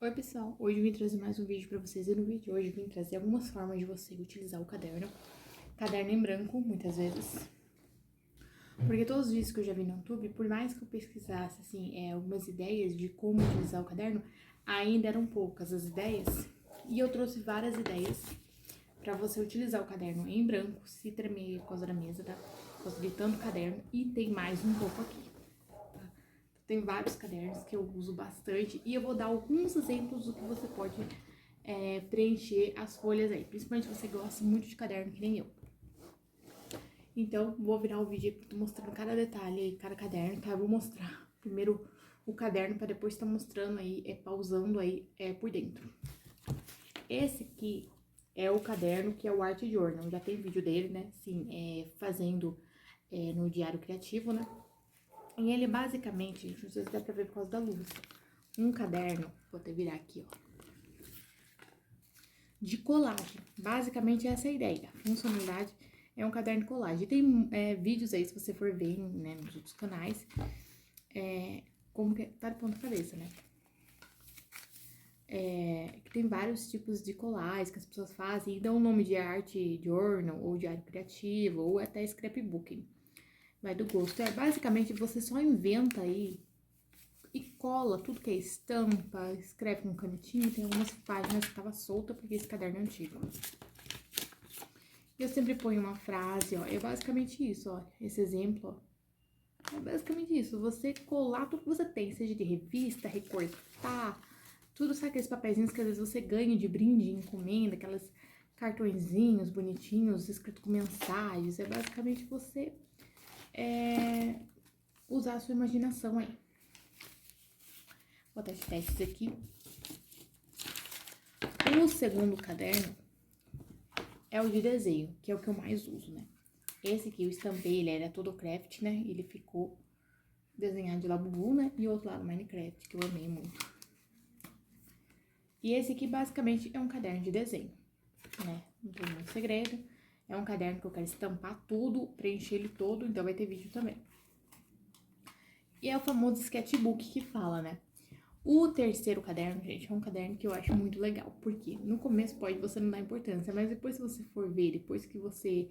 Oi pessoal, hoje eu vim trazer mais um vídeo pra vocês e no vídeo de hoje eu vim trazer algumas formas de você utilizar o caderno. Caderno em branco, muitas vezes. Porque todos os vídeos que eu já vi no YouTube, por mais que eu pesquisasse assim, algumas ideias de como utilizar o caderno, ainda eram poucas as ideias. E eu trouxe várias ideias pra você utilizar o caderno em branco, se tremer por causa da mesa, tá? Por causa de tanto caderno. E tem mais um pouco aqui. Tem vários cadernos que eu uso bastante e eu vou dar alguns exemplos do que você pode preencher as folhas aí. Principalmente se você gosta muito de caderno, que nem eu. Então, vou virar o vídeo aí mostrando cada detalhe aí, cada caderno, tá? Eu vou mostrar primeiro o caderno pra depois estar mostrando aí, pausando aí por dentro. Esse aqui é o caderno que é o Art Journal. Já tem vídeo dele, né? Sim, fazendo no Diário Criativo, né? E ele basicamente, gente, não sei se dá pra ver por causa da luz, um caderno, vou até virar aqui, ó, de colagem. Basicamente essa é a ideia. A funcionalidade é um caderno de colagem. Tem vídeos aí, se você for ver, né, nos outros canais, como que tá de ponta cabeça, né? Que tem vários tipos de colagens que as pessoas fazem e dão o nome de art journal, ou diário criativo, ou até scrapbooking. Vai do gosto. Basicamente você só inventa aí e cola tudo que é estampa, escreve com canetinho. Tem algumas páginas que tava solta porque esse caderno é antigo. Eu sempre ponho uma frase, ó, é basicamente isso, ó, esse exemplo, ó. É basicamente isso, você colar tudo que você tem, seja de revista, recortar, tudo, sabe aqueles papeizinhos que às vezes você ganha de brinde, encomenda, aquelas cartõezinhos bonitinhos, escrito com mensagens. É basicamente você usar a sua imaginação aí. Vou botar os testes aqui. O segundo caderno é o de desenho, que é o que eu mais uso, né? Esse aqui eu estampei, ele era todo craft, né? Ele ficou desenhado de Labubu, né? E o outro lado Minecraft, que eu amei muito. E esse aqui basicamente é um caderno de desenho, né? Não tem muito segredo. É um caderno que eu quero estampar tudo, preencher ele todo, então vai ter vídeo também. E é o famoso sketchbook que fala, né? O terceiro caderno, gente, é um caderno que eu acho muito legal. Porque no começo pode você não dar importância, mas depois se você for ver, depois que você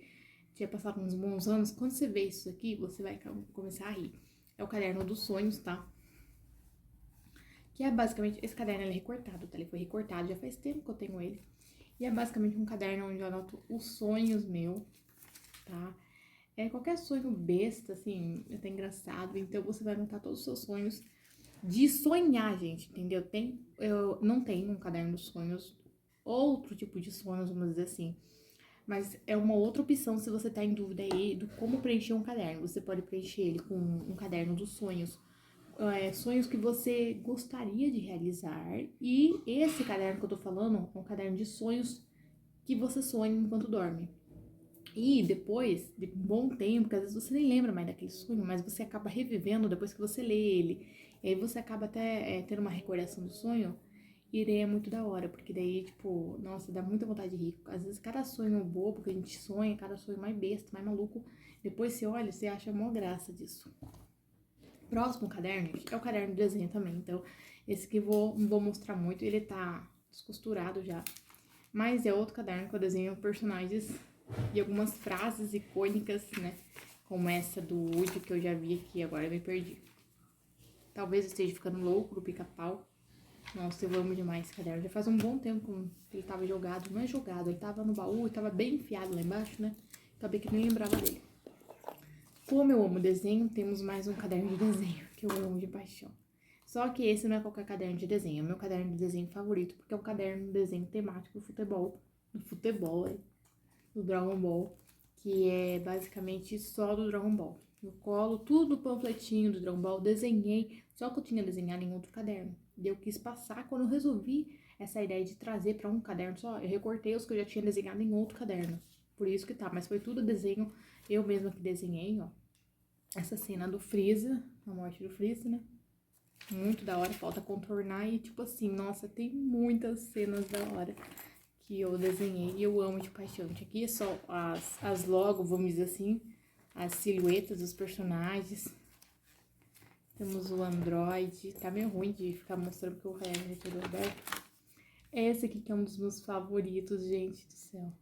tiver passado uns bons anos, quando você vê isso aqui, você vai começar a rir. É o caderno dos sonhos, tá? Que é basicamente, esse caderno ele é recortado, tá? Ele foi recortado, já faz tempo que eu tenho ele. E é basicamente um caderno onde eu anoto os sonhos meus, tá? Qualquer sonho besta, assim, até engraçado. Então você vai anotar todos os seus sonhos de sonhar, gente, entendeu? Eu não tenho um caderno dos sonhos, outro tipo de sonhos, vamos dizer assim. Mas é uma outra opção se você tá em dúvida aí do como preencher um caderno. Você pode preencher ele com um caderno dos sonhos, sonhos que você gostaria de realizar. E esse caderno que eu tô falando é um caderno de sonhos que você sonha enquanto dorme. E depois de um bom tempo, porque às vezes você nem lembra mais daquele sonho, mas você acaba revivendo depois que você lê ele. E aí você acaba até tendo uma recordação do sonho. E daí é muito da hora, porque daí, tipo, nossa, dá muita vontade de rir. Às vezes cada sonho bobo que a gente sonha, cada sonho mais besta, mais maluco, depois você olha, você acha a maior graça disso. Próximo caderno, gente, é o caderno de desenho também. Então, esse que não vou mostrar muito, ele tá descosturado já. Mas é outro caderno que eu desenho personagens e algumas frases icônicas, né? Como essa do Woody que eu já vi aqui, agora eu me perdi. Talvez eu esteja ficando louco do pica-pau. Nossa, eu amo demais esse caderno. Já faz um bom tempo que ele tava jogado. Não é jogado, ele tava no baú e tava bem enfiado lá embaixo, né? Acabei que nem lembrava dele. Como eu amo desenho, temos mais um caderno de desenho, que eu amo de paixão. Só que esse não é qualquer caderno de desenho, é o meu caderno de desenho favorito, porque é um caderno de desenho temático do futebol, do Dragon Ball, que é basicamente só do Dragon Ball. Eu colo tudo no panfletinho do Dragon Ball, desenhei, só que eu tinha desenhado em outro caderno. E eu quis passar, quando eu resolvi essa ideia de trazer para um caderno só, eu recortei os que eu já tinha desenhado em outro caderno. Por isso que tá, mas foi tudo desenho, eu mesma que desenhei, ó. Essa cena do Freeza, a morte do Freeza, né? Muito da hora, falta contornar e tipo assim, nossa, tem muitas cenas da hora que eu desenhei e eu amo de paixão. Aqui é só as logo, vamos dizer assim, as silhuetas dos personagens. Temos o Android. Tá meio ruim de ficar mostrando porque o caderno é todo aberto. Esse aqui que é um dos meus favoritos, gente do céu.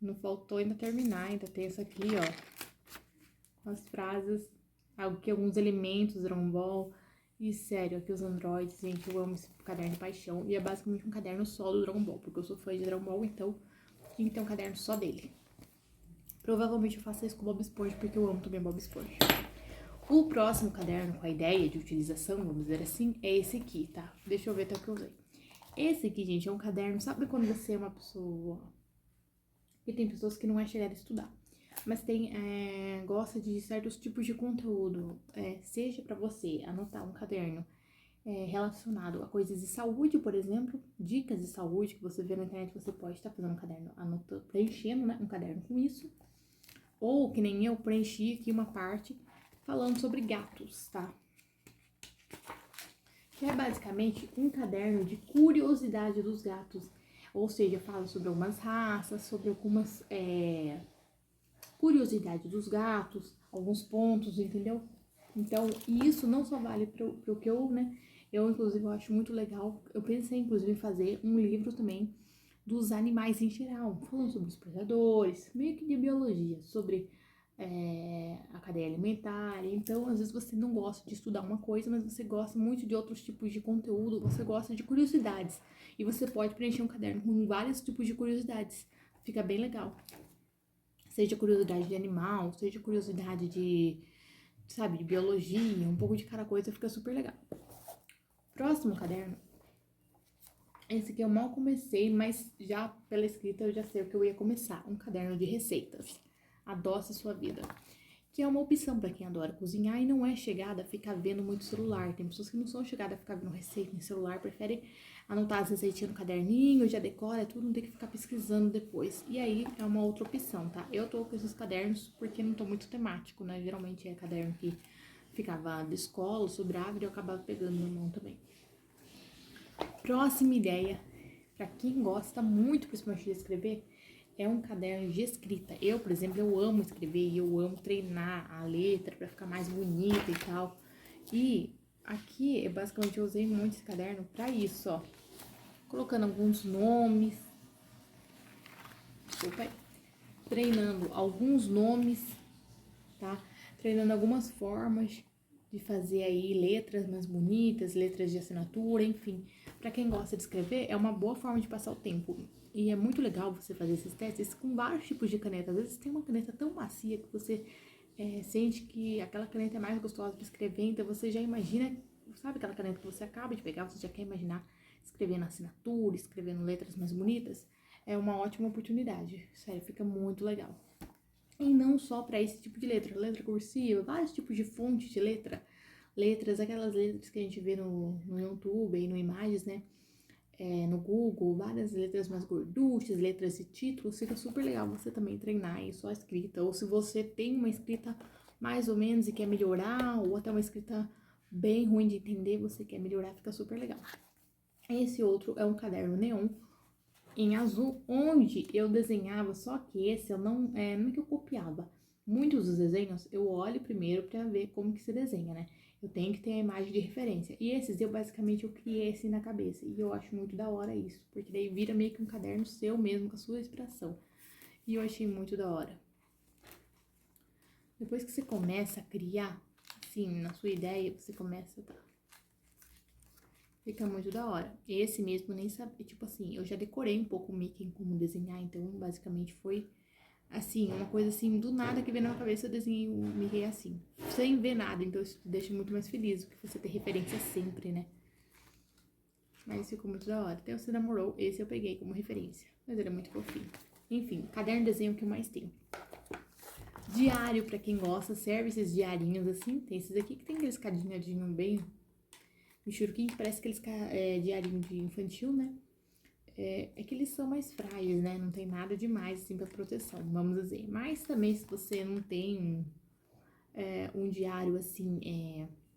Não faltou ainda terminar, ainda tem essa aqui, ó. Com as frases, alguns elementos, Dragon Ball. E sério, aqui os Androids, gente, eu amo esse caderno de paixão. E é basicamente um caderno só do Dragon Ball, porque eu sou fã de Dragon Ball, então tinha que ter um caderno só dele. Provavelmente eu faço isso com o Bob Esponja, porque eu amo também Bob Esponja. O próximo caderno com a ideia de utilização, vamos dizer assim, é esse aqui, tá? Deixa eu ver até o que eu usei. Esse aqui, gente, é um caderno, sabe quando você é uma pessoa... Porque tem pessoas que não é chegar a estudar, mas gosta de certos tipos de conteúdo, seja pra você anotar um caderno relacionado a coisas de saúde, por exemplo, dicas de saúde que você vê na internet, você pode estar fazendo um caderno, anotando, preenchendo, né, um caderno com isso, ou que nem eu preenchi aqui uma parte falando sobre gatos, tá? Que é basicamente um caderno de curiosidade dos gatos. Ou seja, fala sobre algumas raças, sobre algumas curiosidades dos gatos, alguns pontos, entendeu? Então, isso não só vale pro que eu, né? Eu, inclusive, eu acho muito legal. Eu pensei, inclusive, em fazer um livro também dos animais em geral, falando sobre os predadores, meio que de biologia, sobre a cadeia alimentar. Então, às vezes você não gosta de estudar uma coisa, mas você gosta muito de outros tipos de conteúdo, você gosta de curiosidades. E você pode preencher um caderno com vários tipos de curiosidades. Fica bem legal. Seja curiosidade de animal, seja curiosidade de, sabe, de biologia, um pouco de cada coisa, fica super legal. Próximo caderno. Esse aqui eu mal comecei, mas já pela escrita eu já sei o que eu ia começar. Um caderno de receitas. Adoce sua vida. Que é uma opção para quem adora cozinhar e não é chegada a ficar vendo muito celular. Tem pessoas que não são chegadas a ficar vendo receita em celular, preferem anotar as receitinhas no caderninho, já decora tudo, não tem que ficar pesquisando depois. E aí é uma outra opção, tá? Eu tô com esses cadernos porque não tô muito temático, né? Geralmente é caderno que ficava de escola, sobrava e eu acabava pegando na mão também. Próxima ideia, para quem gosta muito, principalmente de escrever, é um caderno de escrita. Eu, por exemplo, eu amo escrever e eu amo treinar a letra para ficar mais bonita e tal. E aqui, basicamente, eu usei muito esse caderno para isso, ó. Colocando alguns nomes. Desculpa aí. Treinando alguns nomes, tá? Treinando algumas formas de fazer aí letras mais bonitas, letras de assinatura, enfim. Para quem gosta de escrever, é uma boa forma de passar o tempo. E é muito legal você fazer esses testes com vários tipos de caneta. Às vezes tem uma caneta tão macia que você sente que aquela caneta é mais gostosa para escrever, então você já imagina, sabe aquela caneta que você acaba de pegar, você já quer imaginar escrevendo assinatura, escrevendo letras mais bonitas? É uma ótima oportunidade, sério, fica muito legal. E não só para esse tipo de letra cursiva, vários tipos de fonte de letras, aquelas letras que a gente vê no YouTube e no Imagens, né? No Google, várias letras mais gorduchas, letras de títulos, fica super legal você também treinar aí sua escrita. Ou se você tem uma escrita mais ou menos e quer melhorar, ou até uma escrita bem ruim de entender, você quer melhorar, fica super legal. Esse outro é um caderno neon em azul, onde eu desenhava, só que esse eu não é que eu copiava. Muitos dos desenhos eu olho primeiro para ver como que se desenha, né? Eu tenho que ter a imagem de referência. E esses eu criei assim na cabeça. E eu acho muito da hora isso, porque daí vira meio que um caderno seu mesmo, com a sua inspiração. E eu achei muito da hora. Depois que você começa a criar, assim, na sua ideia, você começa, tá? Fica muito da hora. Esse mesmo nem sabia, tipo assim, eu já decorei um pouco o Mickey como desenhar, então basicamente foi assim, uma coisa assim, do nada que veio na minha cabeça, eu desenhei o Mickey assim, sem ver nada, então isso te deixa muito mais feliz, porque você ter referência sempre, né? Mas ficou muito da hora. Até o Você Namorou, esse eu peguei como referência, mas ele é muito fofinho. Enfim, caderno de desenho que eu mais tenho. Diário, pra quem gosta, serve esses diarinhos assim, tem esses aqui que tem aqueles caderninhos bem michuruquinho, que parece aqueles diarinho de infantil, né? É que eles são mais frágeis, né? Não tem nada demais, assim, pra proteção, vamos dizer. Mas também, se você não tem um diário, assim,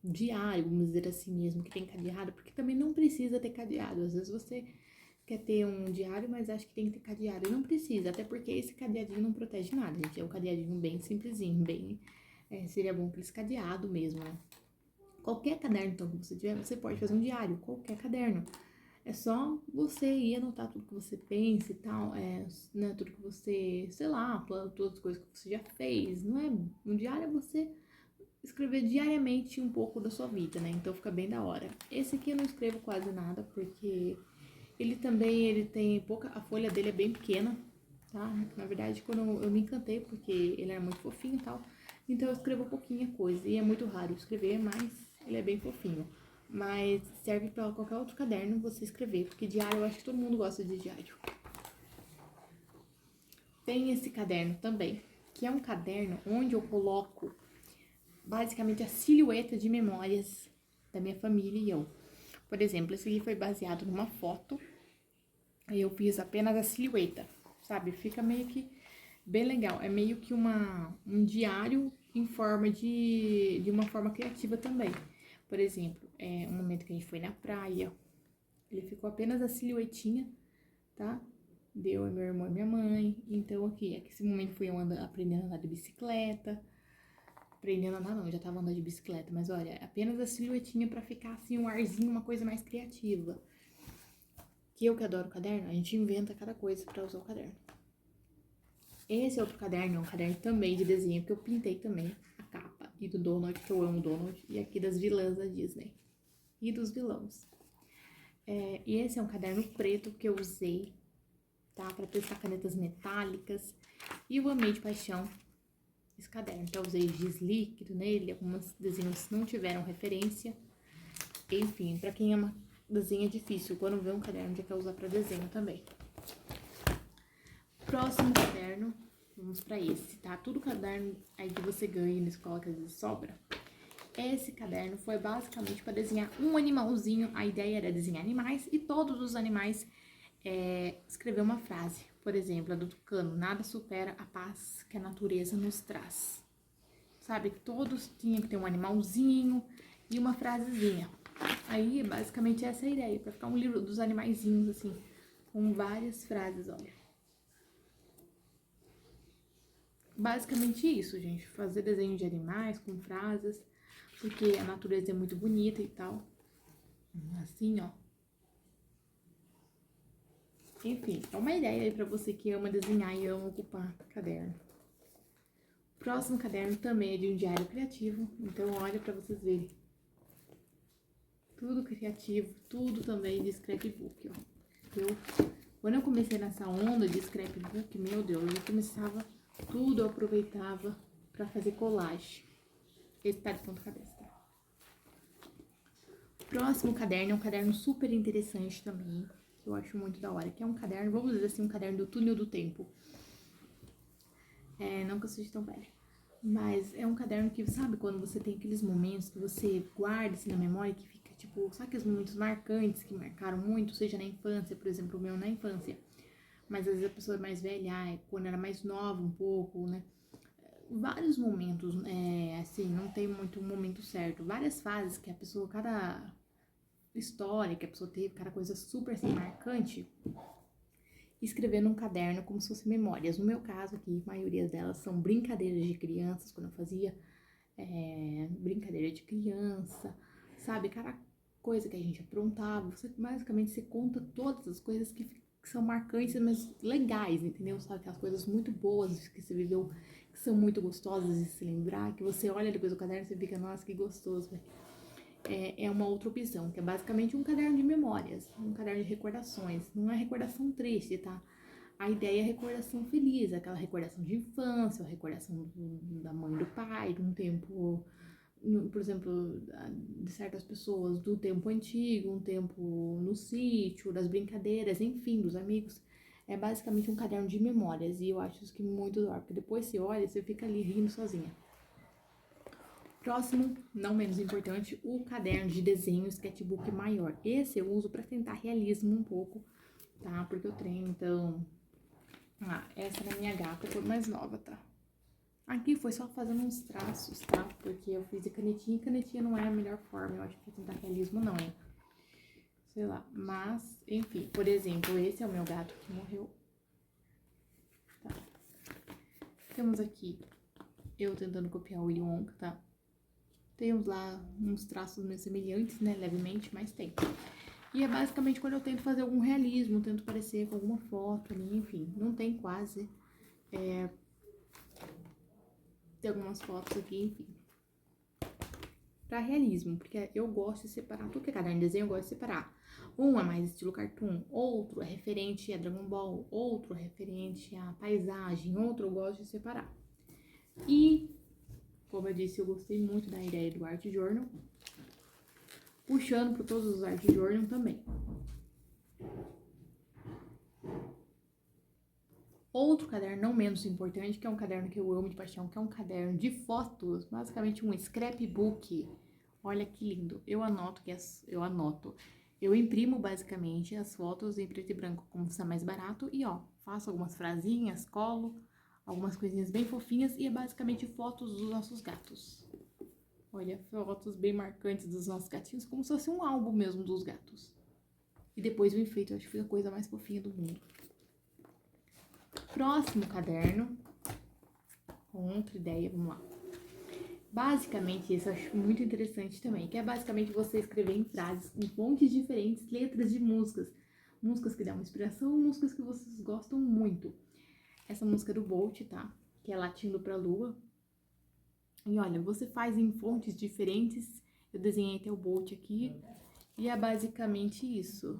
diário, vamos dizer assim mesmo, que tem cadeado, porque também não precisa ter cadeado. Às vezes você quer ter um diário, mas acha que tem que ter cadeado. E não precisa, até porque esse cadeadinho não protege nada, gente. É um cadeadinho bem simplesinho, bem seria bom que eles cadeado mesmo, né? Qualquer caderno, então, que você tiver, você pode fazer um diário, qualquer caderno. É só você ir anotar tudo que você pensa e tal, né, tudo que você, sei lá, todas as coisas que você já fez, não é? Um diário é você escrever diariamente um pouco da sua vida, né? Então fica bem da hora. Esse aqui eu não escrevo quase nada, porque ele tem pouca, a folha dele é bem pequena, tá? Na verdade, quando eu me encantei, porque ele era muito fofinho e tal, então eu escrevo pouquinha coisa, e é muito raro escrever, mas ele é bem fofinho. Mas serve pra qualquer outro caderno você escrever, porque diário eu acho que todo mundo gosta de diário. Tem esse caderno também, que é um caderno onde eu coloco basicamente a silhueta de memórias da minha família e eu. Por exemplo, esse aqui foi baseado numa foto, aí eu fiz apenas a silhueta, sabe? Fica meio que bem legal. É meio que um diário em forma de uma forma criativa também. Por exemplo, um momento que a gente foi na praia, ele ficou apenas a silhuetinha, tá? Deu meu irmão e minha mãe. Então aqui esse momento foi eu aprendendo a andar de bicicleta. Aprendendo a andar não, eu já tava andando de bicicleta, mas olha, apenas a silhuetinha pra ficar assim, um arzinho, uma coisa mais criativa. Que eu que adoro o caderno, a gente inventa cada coisa pra usar o caderno. Esse outro caderno é um caderno também de desenho, que eu pintei também a capa. E do Donald, que eu amo Donald, e aqui das vilãs da Disney. E dos vilões. E esse é um caderno preto que eu usei, tá? Pra testar canetas metálicas. E eu amei de paixão esse caderno. Então eu usei giz líquido nele, alguns desenhos não tiveram referência. Enfim, pra quem ama desenho é difícil. Quando vê um caderno já quer usar pra desenho também. Próximo caderno, vamos pra esse, tá? Tudo caderno aí que você ganha na escola que às vezes sobra. Esse caderno foi basicamente para desenhar um animalzinho. A ideia era desenhar animais e todos os animais escrever uma frase. Por exemplo, a do tucano: nada supera a paz que a natureza nos traz. Sabe? Todos tinham que ter um animalzinho e uma frasezinha. Aí, basicamente, essa é a ideia, para ficar um livro dos animaizinhos, assim, com várias frases, olha. Basicamente isso, gente. Fazer desenho de animais com frases, porque a natureza é muito bonita e tal. Assim, ó. Enfim, é uma ideia aí pra você que ama desenhar e ama ocupar caderno. O próximo caderno também é de um diário criativo, então olha pra vocês verem. Tudo criativo, tudo também de scrapbook, ó. Quando eu comecei nessa onda de scrapbook, meu Deus, eu começava tudo, eu aproveitava pra fazer colagem. Esse tá de ponta cabeça, tá? Próximo caderno é um caderno super interessante também, que eu acho muito da hora, que é um caderno, vamos dizer assim, um caderno do túnel do tempo. Não que eu seja tão velha, mas é um caderno que, sabe, quando você tem aqueles momentos que você guarda assim na memória, que fica tipo, sabe aqueles momentos marcantes que marcaram muito, seja na infância, por exemplo, o meu na infância, mas às vezes a pessoa é mais velha, quando era mais nova um pouco, né? Vários momentos, assim, não tem muito um momento certo, várias fases que a pessoa, cada história que a pessoa teve, cada coisa super assim marcante, escrever num caderno como se fosse memórias. No meu caso aqui, a maioria delas são brincadeiras de crianças, quando eu fazia brincadeira de criança, sabe? Cada coisa que a gente aprontava, você basicamente você conta todas as coisas que são marcantes, mas legais, entendeu? Sabe? Aquelas coisas muito boas que você viveu, que são muito gostosas de se lembrar, que você olha depois do caderno e você fica, nossa, que gostoso, velho. É uma outra opção, que é basicamente um caderno de memórias, um caderno de recordações. Não é recordação triste, tá? A ideia é recordação feliz, aquela recordação de infância, a recordação da mãe e do pai, de um tempo, por exemplo, de certas pessoas, do tempo antigo, um tempo no sítio, das brincadeiras, enfim, dos amigos. É basicamente um caderno de memórias e eu acho isso que muito da hora, porque depois você olha e você fica ali rindo sozinha. Próximo, não menos importante, o caderno de desenho sketchbook maior. Esse eu uso para tentar realismo um pouco, tá? Porque eu treino, então... essa era a minha gata, foi mais nova, tá? Aqui foi só fazendo uns traços, tá? Porque eu fiz de canetinha e canetinha não é a melhor forma, eu acho, pra tentar realismo não, hein? Sei lá, mas, enfim, por exemplo, esse é o meu gato que morreu. Tá. Temos aqui eu tentando copiar o Willy Wonka, tá? Temos lá uns traços meio semelhantes, né, levemente, mas tem. E é basicamente quando eu tento fazer algum realismo, tento parecer com alguma foto ali, enfim, não tem quase. Tem algumas fotos aqui, enfim. Pra realismo, porque eu gosto de separar, tudo que é caderno de desenho eu gosto de separar. Um é mais estilo cartoon, outro é referente a Dragon Ball, outro é referente a paisagem, outro eu gosto de separar. E, como eu disse, eu gostei muito da ideia do Art Journal, puxando para todos os Art Journal também. Outro caderno não menos importante, que é um caderno que eu amo de paixão, que é um caderno de fotos, basicamente um scrapbook. Olha que lindo. Eu imprimo basicamente as fotos em preto e branco, como está mais barato, e ó, faço algumas frasinhas, colo, algumas coisinhas bem fofinhas, e é basicamente fotos dos nossos gatos. Olha, fotos bem marcantes dos nossos gatinhos, como se fosse um álbum mesmo dos gatos. E depois o enfeite, eu acho que fica a coisa mais fofinha do mundo. Próximo caderno, com outra ideia, vamos lá. Basicamente, isso eu acho muito interessante também, que é basicamente você escrever em frases, em fontes diferentes, letras de músicas. Músicas que dão inspiração, músicas que vocês gostam muito. Essa música é do Bolt, tá? Que é Latindo pra Lua. E olha, você faz em fontes diferentes. Eu desenhei até o Bolt aqui. E é basicamente isso.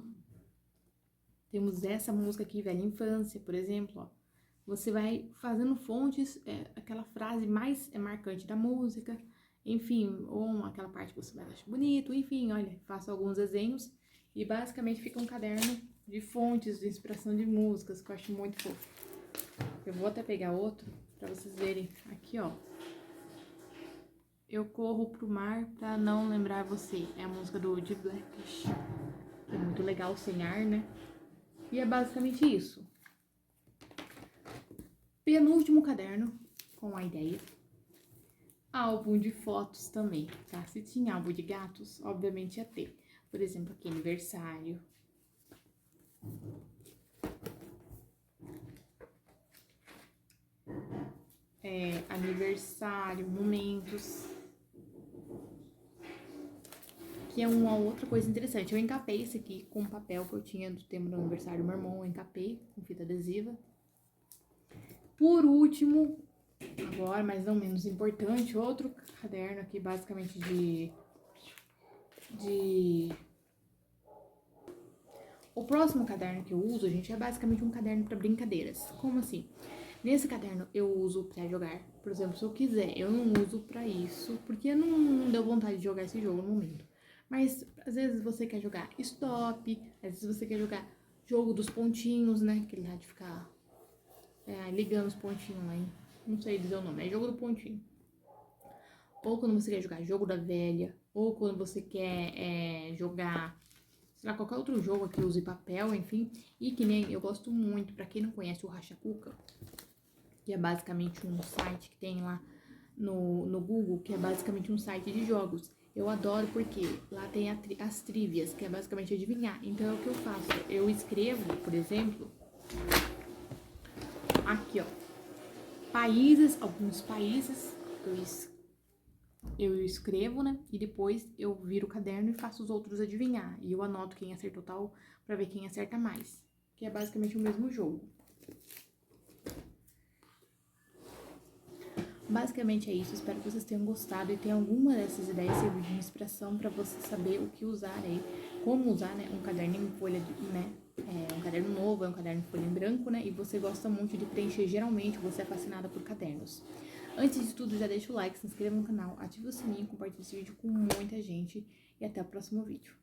Temos essa música aqui, Velha Infância, por exemplo, ó. Você vai fazendo fontes, aquela frase mais marcante da música, enfim, ou aquela parte que você vai achar bonito, enfim, olha, faço alguns desenhos e basicamente fica um caderno de fontes de inspiração de músicas, que eu acho muito fofo. Eu vou até pegar outro pra vocês verem aqui, ó. Eu corro pro mar pra não lembrar você. É a música do The Blackish. É muito legal sem ar, né? E é basicamente isso. Penúltimo caderno com a ideia. Álbum de fotos também, tá? Se tinha álbum de gatos, obviamente ia ter. Por exemplo, aqui aniversário. Aniversário, momentos. Que é uma outra coisa interessante. Eu encapei esse aqui com papel que eu tinha do tema do aniversário do meu irmão. Eu encapei com fita adesiva. Por último, agora, mas não menos importante, outro caderno aqui, basicamente O próximo caderno que eu uso, gente, é basicamente um caderno para brincadeiras. Como assim? Nesse caderno eu uso pra jogar. Por exemplo, se eu quiser, eu não uso pra isso, porque não deu vontade de jogar esse jogo no momento. Mas às vezes você quer jogar stop, às vezes você quer jogar jogo dos pontinhos, né? Aquele lá de ficar ligando os pontinhos lá, hein? Não sei dizer o nome, é jogo do pontinho. Ou quando você quer jogar jogo da velha, ou quando você quer jogar, sei lá, qualquer outro jogo que use papel, enfim. E que nem eu gosto muito, pra quem não conhece o Racha Cuca, que é basicamente um site que tem lá no Google, que é basicamente um site de jogos. Eu adoro porque lá tem as trivias, que é basicamente adivinhar. Então é o que eu faço. Eu escrevo, por exemplo, aqui ó, alguns países, eu escrevo, né? E depois eu viro o caderno e faço os outros adivinhar. E eu anoto quem acertou tal pra ver quem acerta mais. Que é basicamente o mesmo jogo. Basicamente é isso, espero que vocês tenham gostado e tenham alguma dessas ideias servido de inspiração para você saber o que usar aí, como usar, né, um caderno em folha, um caderno novo, um caderno em folha em branco, né, e você gosta muito de preencher, geralmente você é fascinada por cadernos. Antes de tudo, já deixa o like, se inscreva no canal, ative o sininho, compartilhe esse vídeo com muita gente e até o próximo vídeo.